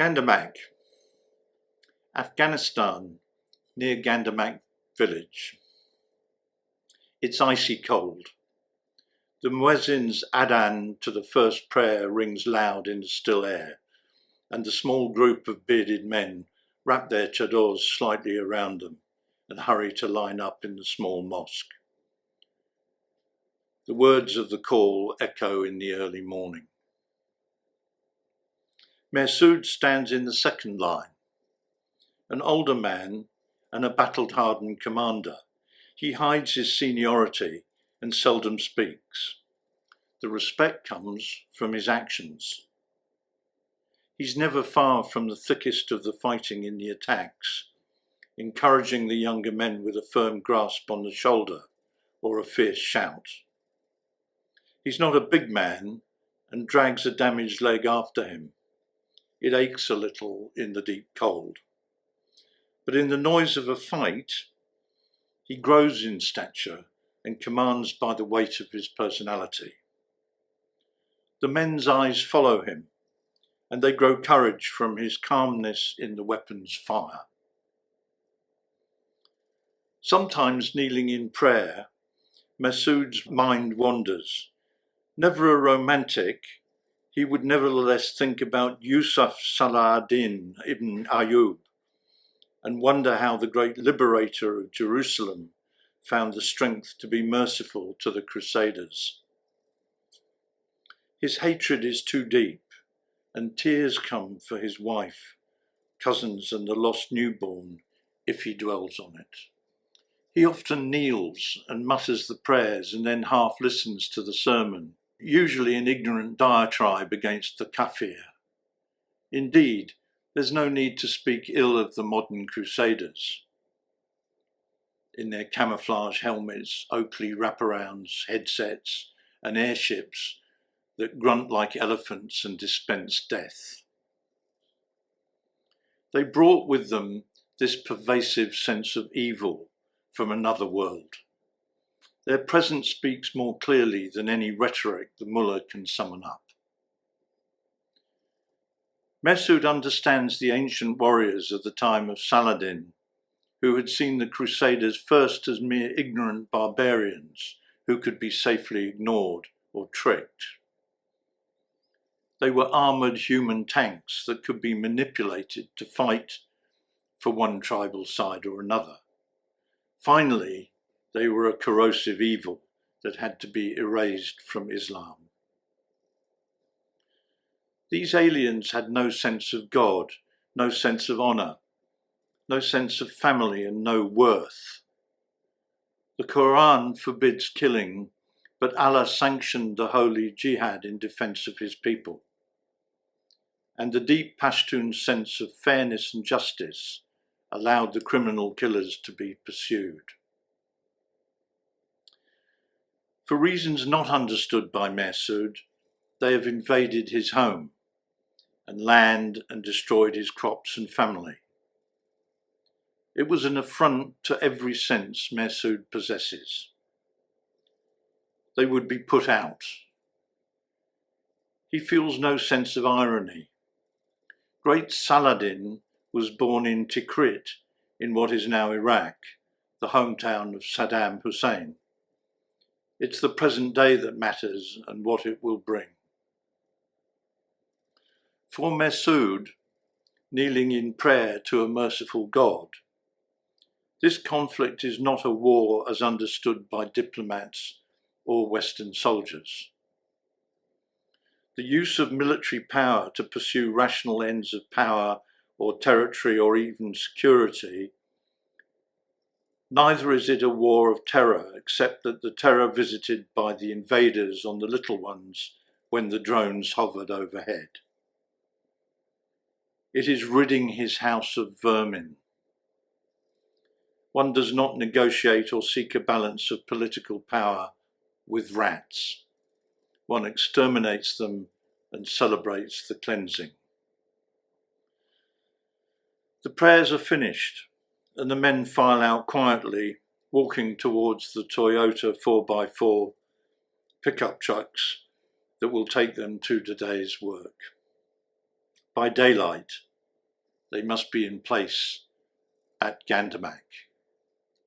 Gandamak, Afghanistan, near Gandamak village. It's icy cold. The muezzin's adhan to the first prayer rings loud in the still air, and a small group of bearded men wrap their chadors slightly around them and hurry to line up in the small mosque. The words of the call echo in the early morning. Masood stands in the second line, an older man and a battle-hardened commander. He hides his seniority and seldom speaks. The respect comes from his actions. He's never far from the thickest of the fighting in the attacks, encouraging the younger men with a firm grasp on the shoulder or a fierce shout. He's not a big man and drags a damaged leg after him. It aches a little in the deep cold. But in the noise of a fight, he grows in stature and commands by the weight of his personality. The men's eyes follow him, and they grow courage from his calmness in the weapon's fire. Sometimes kneeling in prayer, Masood's mind wanders. Never a romantic, he would nevertheless think about Yusuf Salah-ad-Din ibn Ayyub and wonder how the great liberator of Jerusalem found the strength to be merciful to the Crusaders. His hatred is too deep, and tears come for his wife, cousins and the lost newborn if he dwells on it. He often kneels and mutters the prayers and then half listens to the sermon, usually an ignorant diatribe against the kafir. Indeed, there's no need to speak ill of the modern crusaders. In their camouflage helmets, Oakley wraparounds, headsets, and airships that grunt like elephants and dispense death. They brought with them this pervasive sense of evil from another world. Their presence speaks more clearly than any rhetoric the mullah can summon up. Masood understands the ancient warriors of the time of Saladin, who had seen the Crusaders first as mere ignorant barbarians who could be safely ignored or tricked. They were armoured human tanks that could be manipulated to fight for one tribal side or another. Finally, they were a corrosive evil that had to be erased from Islam. These aliens had no sense of God, no sense of honour, no sense of family and no worth. The Quran forbids killing, but Allah sanctioned the holy jihad in defence of his people. And the deep Pashtun sense of fairness and justice allowed the criminal killers to be pursued. For reasons not understood by Masood, they have invaded his home and land and destroyed his crops and family. It was an affront to every sense Masood possesses. They would be put out. He feels no sense of irony. Great Saladin was born in Tikrit, in what is now Iraq, the hometown of Saddam Hussein. It's the present day that matters and what it will bring. For Masood, kneeling in prayer to a merciful God, this conflict is not a war as understood by diplomats or Western soldiers. The use of military power to pursue rational ends of power or territory or even security, neither is it a war of terror, except that the terror visited by the invaders on the little ones when the drones hovered overhead. It is ridding his house of vermin. One does not negotiate or seek a balance of political power with rats. One exterminates them and celebrates the cleansing. The prayers are finished, and the men file out quietly, walking towards the Toyota 4x4 pickup trucks that will take them to today's work. By daylight, They must be in place at Gandamak.